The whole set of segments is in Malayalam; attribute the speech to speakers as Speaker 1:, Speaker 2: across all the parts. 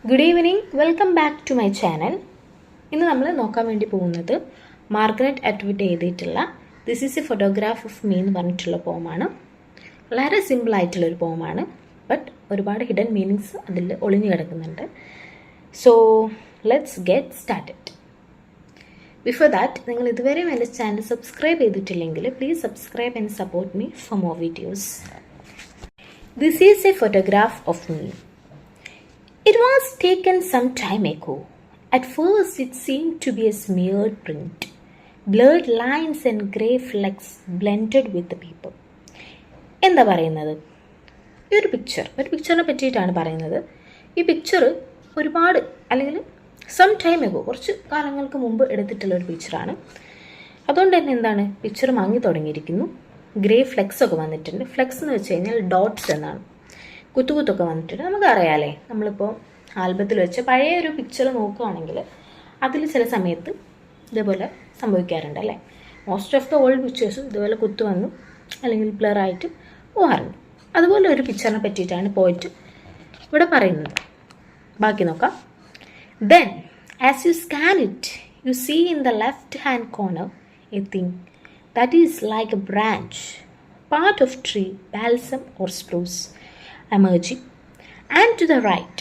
Speaker 1: Good evening, welcome back to my channel. ഇന്ന് നമ്മൾ നോക്കാൻ വേണ്ടി പോകുന്നത് മാർഗരറ്റ് അറ്റ്വുഡ് എഴുതിയിട്ടുള്ള this is a photograph of me എന്ന് പറഞ്ഞിട്ടുള്ള പോമാണ്. വളരെ സിമ്പിളായിട്ടുള്ളൊരു പോമാണ്, ബട്ട് ഒരുപാട് ഹിഡൻ മീനിങ്സ് അതിൽ ഒളിഞ്ഞു കിടക്കുന്നുണ്ട്. So let's get started. Before that, നിങ്ങൾ ഇതുവരെയും എൻ്റെ ചാനൽ സബ്സ്ക്രൈബ് ചെയ്തിട്ടില്ലെങ്കിൽ please subscribe and support me for more videos. This is a photograph of me. It was taken some time ago. At first it seemed to be a smeared print. Blurred lines and grey flecks blended with the paper. എന്താ പറയുന്നത്? ഈ ഒരു പിക്ചറിനെ പറ്റിയിട്ടാണ് പറയുന്നത്. ഈ പിക്ചർ ഒരുപാട് അല്ലെങ്കിൽ സം ടൈം എഗോ, കുറച്ച് കാലങ്ങൾക്ക് മുമ്പ് എടുത്തിട്ടുള്ള ഒരു പിക്ചറാണ്. അതുകൊണ്ട് തന്നെ എന്താണ്, പിക്ചർ മങ്ങി തുടങ്ങിയിരിക്കുന്നു. ഗ്രേ ഫ്ലെക്സ് ഒക്കെ വന്നിട്ടുണ്ട്. ഫ്ലെക്സ് എന്ന് വെച്ച് കഴിഞ്ഞാൽ ഡോട്ട്സ് എന്നാണ്. കുത്തുകുത്തൊക്കെ വന്നിട്ടുണ്ട്. നമുക്കറിയാമല്ലേ, നമ്മളിപ്പോൾ ആൽബത്തിൽ വെച്ച് പഴയ ഒരു പിക്ചർ നോക്കുകയാണെങ്കിൽ അതിൽ ചില സമയത്ത് ഇതേപോലെ സംഭവിക്കാറുണ്ട് അല്ലേ. മോസ്റ്റ് ഓഫ് ദ ഓൾഡ് പിക്ചേഴ്സും ഇതുപോലെ കുത്തു വന്നു അല്ലെങ്കിൽ ബ്ലറായിട്ട് പോകാറുണ്ട്. അതുപോലെ ഒരു പിക്ചറിനെ പറ്റിയിട്ടാണ് പോയിട്ട് ഇവിടെ പറയുന്നത്. ബാക്കി നോക്കാം. Then as you scan it you see in the left hand corner a thing that is like a branch, part of tree, balsam or spruce emerging, and to the right,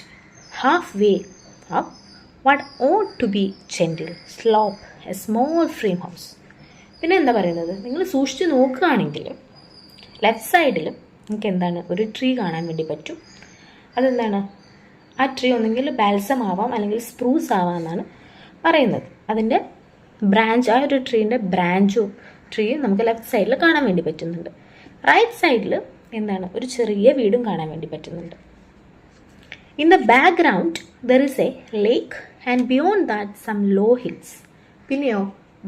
Speaker 1: halfway up, what ought to be gentle slope, a small frame house. പിന്നെ എന്താ പറയുന്നത്, നിങ്ങൾ സൂക്ഷിച്ച് നോക്കുകയാണെങ്കിൽ ലെഫ്റ്റ് സൈഡിൽ നിങ്ങൾക്ക് എന്താണ് ഒരു ട്രീ കാണാൻ വേണ്ടി പറ്റും. അതെന്താണ്, ആ ട്രീ ഒന്നെങ്കിൽ ബാൽസം ആവാം അല്ലെങ്കിൽ സ്പ്രൂസ് ആവാം എന്നാണ് പറയുന്നത്. അതിൻ്റെ ബ്രാഞ്ച്, ആ ഒരു ട്രീൻ്റെ ബ്രാഞ്ചും ട്രീയും നമുക്ക് ലെഫ്റ്റ് സൈഡിൽ കാണാൻ വേണ്ടി പറ്റുന്നുണ്ട്. റൈറ്റ് സൈഡിൽ എന്താണ്, ഒരു ചെറിയ വീടും കാണാൻ വേണ്ടി പറ്റുന്നുണ്ട്. In the background there is a lake and beyond that some low hills. പിന്നെയോ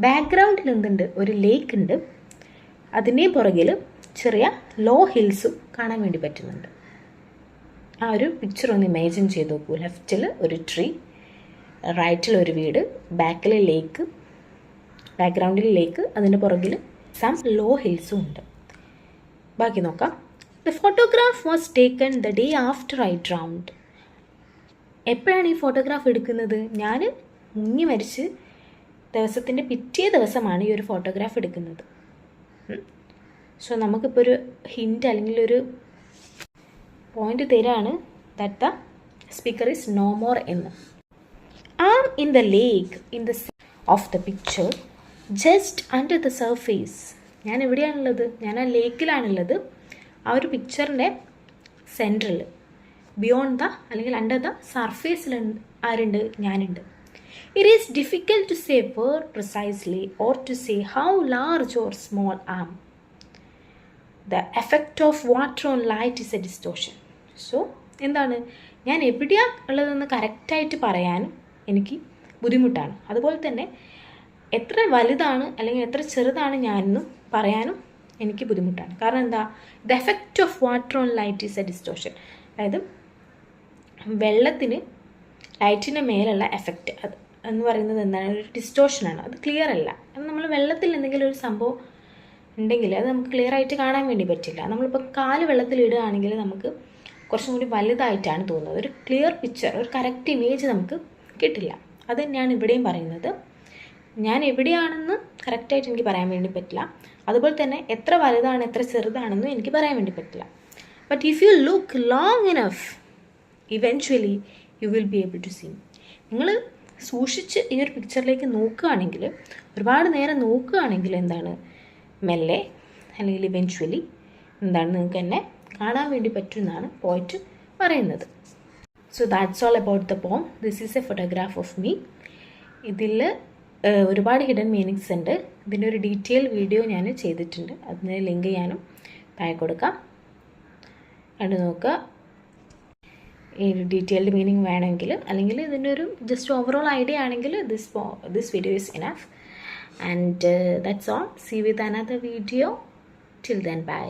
Speaker 1: ബാക്ക്ഗ്രൗണ്ടിൽ എന്തുണ്ട്, ഒരു ലേക്ക് ഉണ്ട്. അതിൻ്റെ പുറകിൽ ചെറിയ ലോ ഹിൽസും കാണാൻ വേണ്ടി പറ്റുന്നുണ്ട്. ആ ഒരു പിക്ചർ ഒന്ന് ഇമാജിൻ ചെയ്ത് നോക്കൂ. ലെഫ്റ്റിൽ ഒരു ട്രീ, റൈറ്റിൽ ഒരു വീട്, ബാക്കിൽ ലേക്ക്, ബാക്ക്ഗ്രൗണ്ടിൽ ലേക്ക്, അതിൻ്റെ പുറകിൽ സം ലോ ഹിൽസും ഉണ്ട്. ബാക്കി നോക്കാം. The photograph was taken the day after I drowned. എപ്പോഴാണ് ഈ ഫോട്ടോഗ്രാഫ് എടുക്കുന്നത്? ഞാൻ മുങ്ങി മരിച്ച് ദിവസത്തിൻ്റെ പിറ്റേ ദിവസമാണ് ഈ ഒരു ഫോട്ടോഗ്രാഫ് എടുക്കുന്നത്. സോ നമുക്കിപ്പോൾ ഒരു ഹിൻറ്റ് അല്ലെങ്കിൽ ഒരു പോയിന്റ് തരാണ് that the speaker is no more എന്ന്. Am in the lake in the of the picture just under the surface. ഞാൻ എവിടെയാണുള്ളത്? ഞാൻ ആ ലേക്കിലാണുള്ളത്. ആ ഒരു പിക്ചറിൻ്റെ സെൻറ്ററിൽ ബിയോണ്ട് ദ അല്ലെങ്കിൽ അണ്ടർ ദ സർഫേസിൽ ആരുണ്ട്? ഞാനുണ്ട്. It is difficult to say where precisely or to say how large or small am. The effect of water on light is a distortion. So എന്താണ്, ഞാൻ എവിടെയാണ് ഉള്ളതെന്ന് കറക്റ്റായിട്ട് പറയാനും എനിക്ക് ബുദ്ധിമുട്ടാണ്. അതുപോലെ തന്നെ എത്ര വലുതാണ് അല്ലെങ്കിൽ എത്ര ചെറുതാണ് ഞാനെന്നും പറയാനും എനിക്ക് ബുദ്ധിമുട്ടാണ്. കാരണം എന്താ, the effect of water on light is A distortion. അതായത് വെള്ളത്തിന് ലൈറ്റിൻ്റെ മേലുള്ള എഫക്റ്റ് അത് എന്ന് പറയുന്നത് എന്താണ്, ഒരു ഡിസ്റ്റോർഷനാണ്. അത് ക്ലിയർ അല്ല. നമ്മൾ വെള്ളത്തിൽ എന്തെങ്കിലും ഒരു സംഭവം ഉണ്ടെങ്കിൽ അത് നമുക്ക് ക്ലിയർ ആയിട്ട് കാണാൻ വേണ്ടി പറ്റില്ല. നമ്മളിപ്പോൾ കാല് വെള്ളത്തിൽ ഇടുകയാണെങ്കിൽ നമുക്ക് കുറച്ചും കൂടി വലുതായിട്ടാണ് തോന്നുന്നത്. ഒരു ക്ലിയർ പിക്ചർ, ഒരു കറക്റ്റ് ഇമേജ് നമുക്ക് കിട്ടില്ല. അത് തന്നെയാണ് ഇവിടെയും പറയുന്നത്. ഞാൻ എവിടെയാണെന്ന് കറക്റ്റായിട്ട് എനിക്ക് പറയാൻ വേണ്ടി പറ്റില്ല. അതുപോലെ തന്നെ എത്ര വലുതാണ് എത്ര ചെറുതാണെന്നും എനിക്ക് പറയാൻ വേണ്ടി പറ്റില്ല. But if you look long enough eventually you will be able to see. നിങ്ങൾ സൂക്ഷിച്ച് ഈ ഒരു പിക്ചറിലേക്ക് നോക്കുകയാണെങ്കിൽ, ഒരുപാട് നേരം നോക്കുകയാണെങ്കിൽ എന്താണ്, മെല്ലെ അല്ലെങ്കിൽ ഇവൻച്വലി എന്താണ് നിങ്ങൾക്ക് തന്നെ കാണാൻ വേണ്ടി പറ്റുമെന്നാണ് പോയിട്ട് പറയുന്നത്. So that's all about the poem. This is a photograph of me. ഇതിൽ ഒരുപാട് ഹിഡൻ മീനിങ്സ് ഉണ്ട്. ഇതിൻ്റെ ഒരു ഡീറ്റെയിൽ വീഡിയോ ഞാൻ ചെയ്തിട്ടുണ്ട്. അതിന് ലിങ്ക് ചെയ്യാനും താഴെ കൊടുക്കാം, കണ്ടു നോക്കുക. ഈ ഡീറ്റെയിൽഡ് മീനിങ് വേണമെങ്കിൽ അല്ലെങ്കിൽ ഇതിൻ്റെ ഒരു ജസ്റ്റ് ഓവറോൾ ഐഡിയ ആണെങ്കിൽ this video is enough. And that's all. See with another video. Till then by.